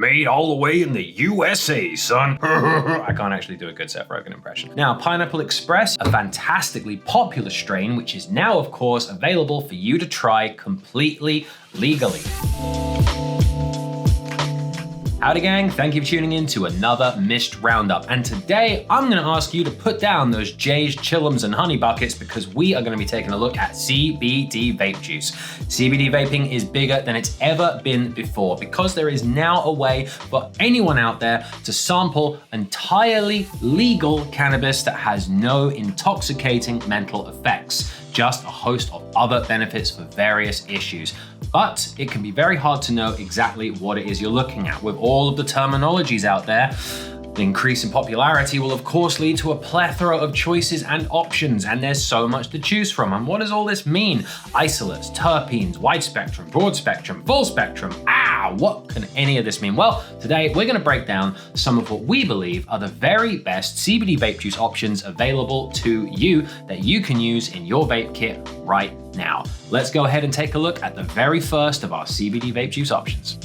Made all the way in the USA, son. I can't actually do a good Seth Rogen impression. Now, Pineapple Express, a fantastically popular strain, which is now, of course, available for you to try completely legally. Howdy gang, thank you for tuning in to another Mist Roundup. And today I'm gonna ask you to put down those J's, Chillums, and Honey Buckets because we are gonna be taking a look at CBD vape juice. CBD vaping is bigger than it's ever been before because there is now a way for anyone out there to sample entirely legal cannabis that has no intoxicating mental effects, just a host of other benefits for various issues. But it can be very hard to know exactly what it is you're looking at. With all of the terminologies out there, the increase in popularity will of course lead to a plethora of choices and options, and there's so much to choose from. And what does all this mean? Isolates, terpenes, wide spectrum, broad spectrum, full spectrum. What can any of this mean? Well, today we're gonna break down some of what we believe are the very best CBD vape juice options available to you that you can use in your vape kit right now. Let's go ahead and take a look at the very first of our CBD vape juice options.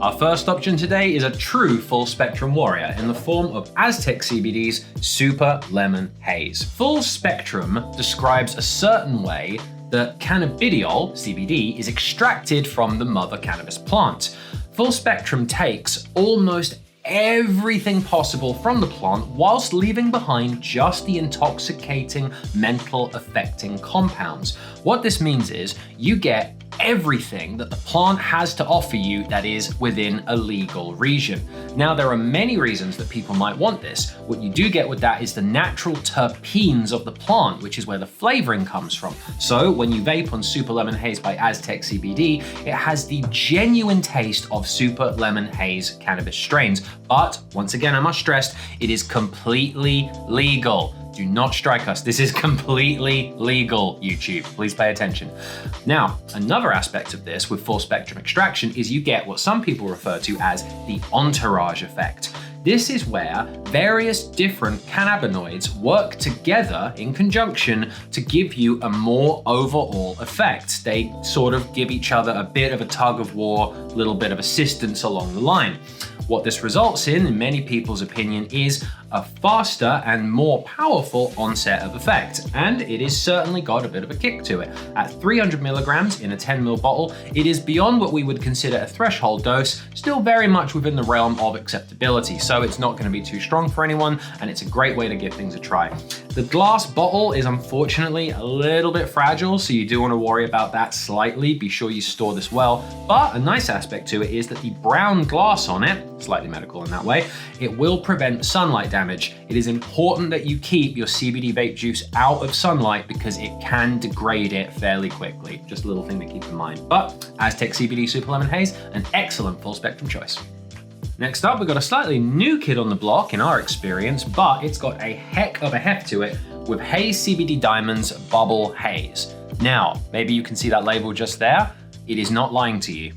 Our first option today is a true full spectrum warrior in the form of Aztec CBD's Super Lemon Haze. Full spectrum describes a certain way that cannabidiol, CBD, is extracted from the mother cannabis plant. Full spectrum takes almost everything possible from the plant whilst leaving behind just the intoxicating mental affecting compounds. What this means is you get everything that the plant has to offer you that is within a legal region. Now, there are many reasons that people might want this. What you do get with that is the natural terpenes of the plant, which is where the flavoring comes from. So when you vape on Super Lemon Haze by Aztec CBD, it has the genuine taste of Super Lemon Haze cannabis strains. But once again, I must stress, it is completely legal. Do not strike us. This is completely legal, YouTube. Please pay attention. Now, another aspect of this with full spectrum extraction is you get what some people refer to as the entourage effect. This is where various different cannabinoids work together in conjunction to give you a more overall effect. They sort of give each other a bit of a tug of war, a little bit of assistance along the line. What this results in many people's opinion, is a faster and more powerful onset of effect, and it is certainly got a bit of a kick to it. At 300 milligrams in a 10 ml bottle, it is beyond what we would consider a threshold dose, still very much within the realm of acceptability, so it's not going to be too strong for anyone, and it's a great way to give things a try. The glass bottle is unfortunately a little bit fragile, so you do want to worry about that slightly. Be sure you store this well, but a nice aspect to it is that the brown glass on it, slightly medical in that way, it will prevent sunlight damage. It is important that you keep your CBD vape juice out of sunlight because it can degrade it fairly quickly. Just a little thing to keep in mind. But Aztec CBD Super Lemon Haze, an excellent full spectrum choice. Next up, we've got a slightly new kid on the block in our experience, but it's got a heck of a heft to it with Haze CBD Diamonds Bubble Haze. Now, maybe you can see that label just there. It is not lying to you.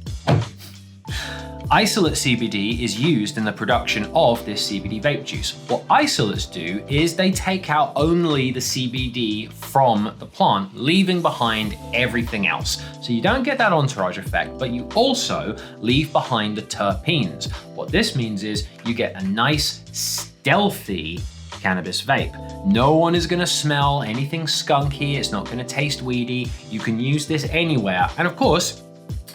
Isolate CBD is used in the production of this CBD vape juice. What isolates do is they take out only the CBD from the plant, leaving behind everything else. So you don't get that entourage effect, but you also leave behind the terpenes. What this means is you get a nice, stealthy cannabis vape. No one is gonna smell anything skunky, it's not gonna taste weedy. You can use this anywhere. And of course,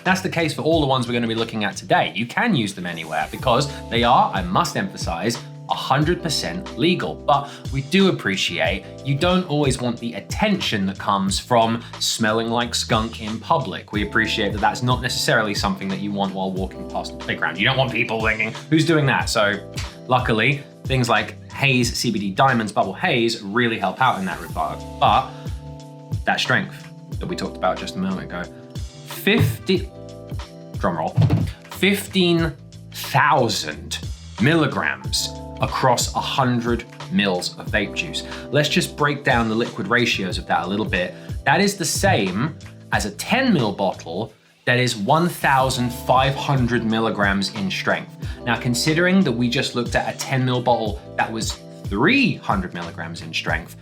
that's the case for all the ones we're going to be looking at today. You can use them anywhere because they are, I must emphasize, 100% legal. But we do appreciate you don't always want the attention that comes from smelling like skunk in public. We appreciate that that's not necessarily something that you want while walking past the playground. You don't want people thinking, who's doing that? So luckily, things like Haze CBD Diamonds Bubble Haze really help out in that regard. But that strength that we talked about just a moment ago, 15,000 milligrams across 100 mils of vape juice. Let's just break down the liquid ratios of that a little bit. That is the same as a 10 mil bottle that is 1,500 milligrams in strength. Now, considering that we just looked at a 10 mil bottle that was 300 milligrams in strength,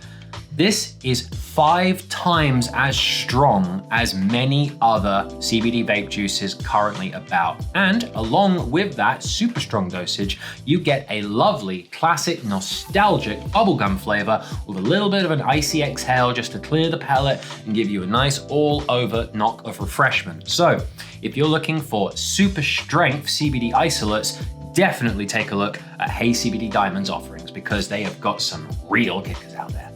This is 5 times as strong as many other CBD vape juices currently about. And along with that super strong dosage, you get a lovely, classic, nostalgic bubblegum flavor with a little bit of an icy exhale just to clear the palate and give you a nice all-over knock of refreshment. So if you're looking for super strength CBD isolates, definitely take a look at Haze CBD Diamond's offerings because they have got some real kickers out there.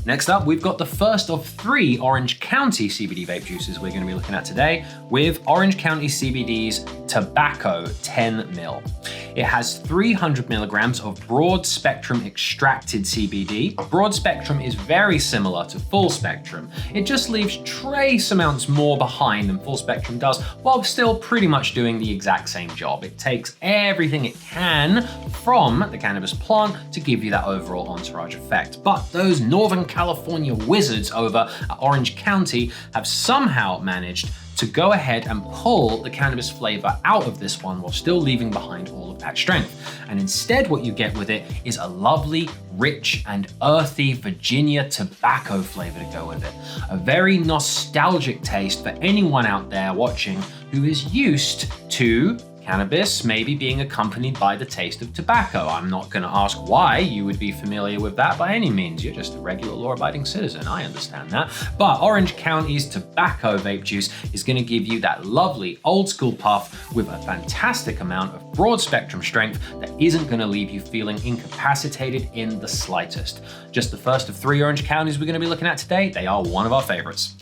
Next up, we've got the first of 3 Orange County CBD vape juices we're going to be looking at today with Orange County CBD's Tobacco 10 mil. It has 300 milligrams of broad spectrum extracted CBD. Broad spectrum is very similar to full spectrum. It just leaves trace amounts more behind than full spectrum does, while still pretty much doing the exact same job. It takes everything it can from the cannabis plant to give you that overall entourage effect. But those Northern California wizards over at Orange County have somehow managed to go ahead and pull the cannabis flavor out of this one while still leaving behind all of that strength. And instead what you get with it is a lovely, rich and earthy Virginia tobacco flavor to go with it. A very nostalgic taste for anyone out there watching who is used to cannabis maybe being accompanied by the taste of tobacco. I'm not going to ask why you would be familiar with that by any means. You're just a regular law-abiding citizen. I understand that. But Orange County's tobacco vape juice is going to give you that lovely old school puff with a fantastic amount of broad spectrum strength that isn't going to leave you feeling incapacitated in the slightest. Just the first of 3 Orange Counties we're going to be looking at today. They are one of our favorites.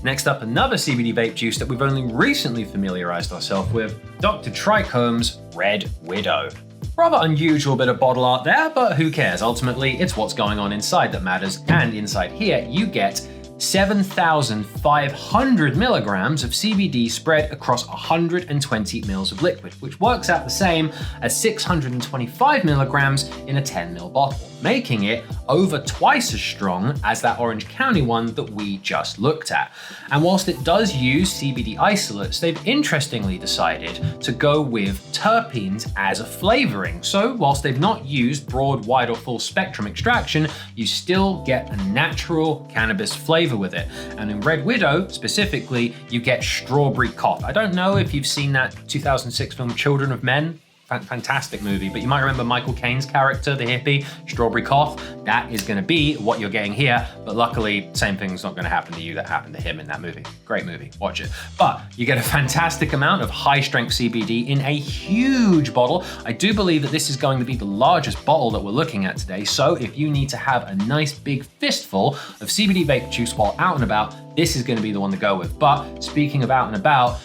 Next up, another CBD vape juice that we've only recently familiarized ourselves with, Dr. Trichome's Red Widow. Rather unusual bit of bottle art there, but who cares? Ultimately, it's what's going on inside that matters. And inside here, you get 7,500 milligrams of CBD spread across 120 mils of liquid, which works out the same as 625 milligrams in a 10 ml bottle, making it over twice as strong as that Orange County one that we just looked at. And whilst it does use CBD isolates, they've interestingly decided to go with terpenes as a flavoring. So whilst they've not used broad, wide or full spectrum extraction, you still get a natural cannabis flavor with it. And in Red Widow specifically, you get strawberry cough. I don't know if you've seen that 2006 film Children of Men. Fantastic movie, but you might remember Michael Caine's character, the hippie, strawberry cough. That is going to be what you're getting here, but luckily, same thing's not going to happen to you that happened to him in that movie. Great movie, watch it. But you get a fantastic amount of high-strength CBD in a huge bottle. I do believe that this is going to be the largest bottle that we're looking at today, so if you need to have a nice big fistful of CBD vape juice while out and about, this is going to be the one to go with. But speaking of out and about,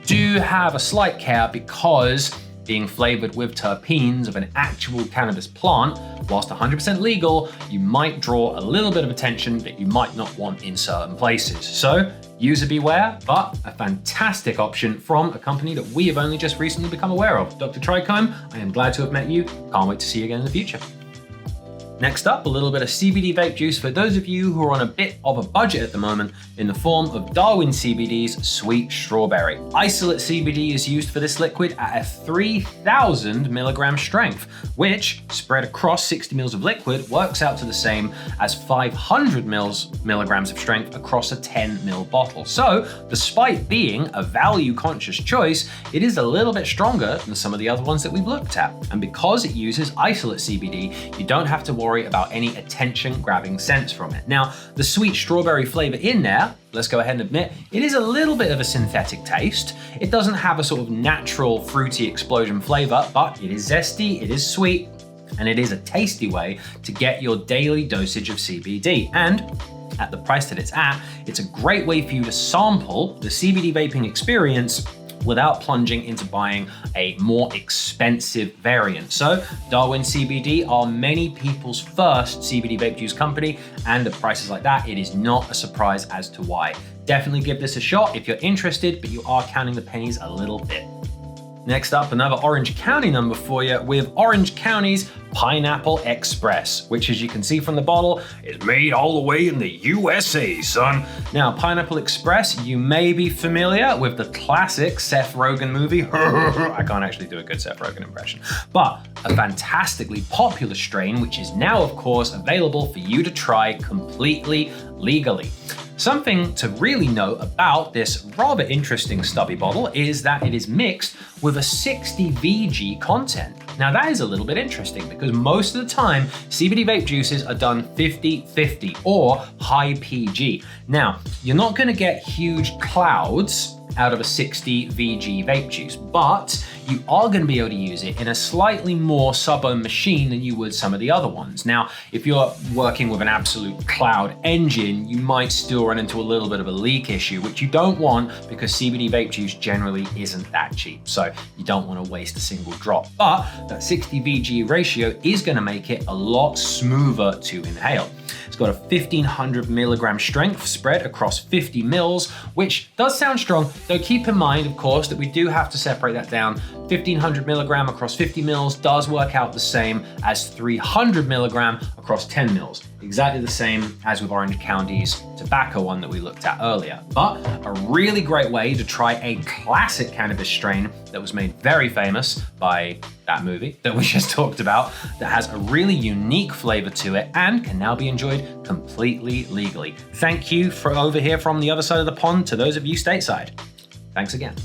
do have a slight care because being flavored with terpenes of an actual cannabis plant, whilst 100% legal, you might draw a little bit of attention that you might not want in certain places. So user beware, but a fantastic option from a company that we have only just recently become aware of. Dr. Trichome, I am glad to have met you. Can't wait to see you again in the future. Next up, a little bit of CBD vape juice for those of you who are on a bit of a budget at the moment in the form of Darwin CBD's Sweet Strawberry. Isolate CBD is used for this liquid at a 3,000 milligram strength, which spread across 60 mils of liquid works out to the same as 500 milligrams of strength across a 10 mil bottle. So despite being a value conscious choice, it is a little bit stronger than some of the other ones that we've looked at. And because it uses isolate CBD, you don't have to worry about any attention-grabbing scents from it. Now, the sweet strawberry flavor in there, let's go ahead and admit, it is a little bit of a synthetic taste. It doesn't have a sort of natural fruity explosion flavor, but it is zesty, it is sweet, and it is a tasty way to get your daily dosage of CBD. And at the price that it's at, it's a great way for you to sample the CBD vaping experience without plunging into buying a more expensive variant. So Darwin CBD are many people's first CBD vape juice company, and at prices like that, it is not a surprise as to why. Definitely give this a shot if you're interested, but you are counting the pennies a little bit. Next up, another Orange County number for you with Orange County's Pineapple Express, which, as you can see from the bottle, is made all the way in the USA, son. Now, Pineapple Express, you may be familiar with the classic Seth Rogen movie. I can't actually do a good Seth Rogen impression, but a fantastically popular strain, which is now, of course, available for you to try completely legally. Something to really note about this rather interesting stubby bottle is that it is mixed with a 60 VG content. Now that is a little bit interesting because most of the time CBD vape juices are done 50-50 or high PG. Now, you're not gonna get huge clouds out of a 60 VG vape juice, but you are going to be able to use it in a slightly more sub-ohm machine than you would some of the other ones. Now, if you're working with an absolute cloud engine, you might still run into a little bit of a leak issue, which you don't want because CBD vape juice generally isn't that cheap. So you don't want to waste a single drop, but that 60 VG ratio is going to make it a lot smoother to inhale. It's got a 1500 milligram strength spread across 50 mils, which does sound strong, though keep in mind, of course, that we do have to separate that down. 1500 milligram across 50 mils does work out the same as 300 milligram across 10 mils. Exactly the same as with Orange County's tobacco one that we looked at earlier. But a really great way to try a classic cannabis strain that was made very famous by that movie that we just talked about, that has a really unique flavor to it and can now be enjoyed completely legally. Thank you for over here from the other side of the pond to those of you stateside. Thanks again.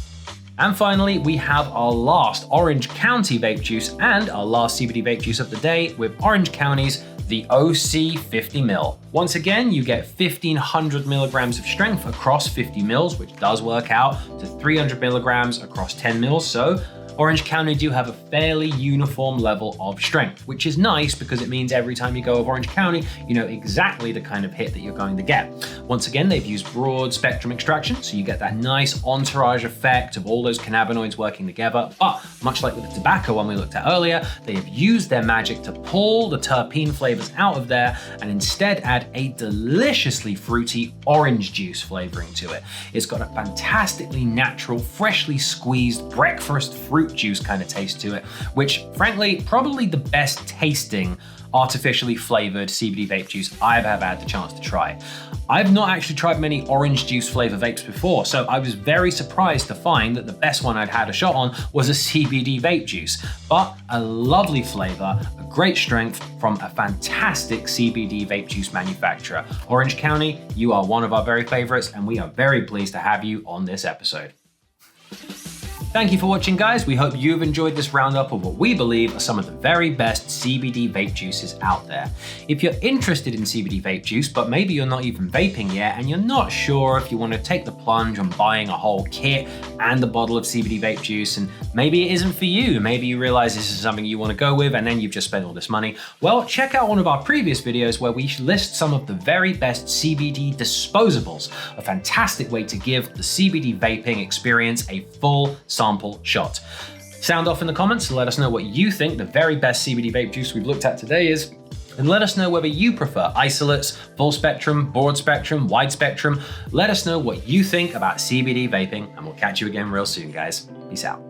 And finally, we have our last Orange County vape juice and our last CBD vape juice of the day with Orange County's the OC 50 mil. Once again, you get 1500 milligrams of strength across 50 mils, which does work out to 300 milligrams across 10 mils. So Orange County do have a fairly uniform level of strength, which is nice because it means every time you go over Orange County, you know exactly the kind of hit that you're going to get. Once again, they've used broad spectrum extraction, so you get that nice entourage effect of all those cannabinoids working together. But much like with the tobacco one we looked at earlier, they have used their magic to pull the terpene flavors out of there and instead add a deliciously fruity orange juice flavoring to it. It's got a fantastically natural, freshly squeezed breakfast fruit juice kind of taste to it, which frankly, probably the best tasting artificially flavored CBD vape juice I've ever had the chance to try. I've not actually tried many orange juice flavor vapes before, so I was very surprised to find that the best one I'd had a shot on was a CBD vape juice, but a lovely flavor, a great strength from a fantastic CBD vape juice manufacturer. Orange County, you are one of our very favorites, and we are very pleased to have you on this episode. Thank you for watching, guys. We hope you've enjoyed this roundup of what we believe are some of the very best CBD vape juices out there. If you're interested in CBD vape juice, but maybe you're not even vaping yet and you're not sure if you want to take the plunge on buying a whole kit and a bottle of CBD vape juice, and maybe it isn't for you, maybe you realize this is something you want to go with and then you've just spent all this money, well, check out one of our previous videos where we list some of the very best CBD disposables, a fantastic way to give the CBD vaping experience a full sample shot. Sound off in the comments to let us know what you think the very best CBD vape juice we've looked at today is, and let us know whether you prefer isolates, full spectrum, broad spectrum, wide spectrum. Let us know what you think about CBD vaping, and we'll catch you again real soon, guys. Peace out.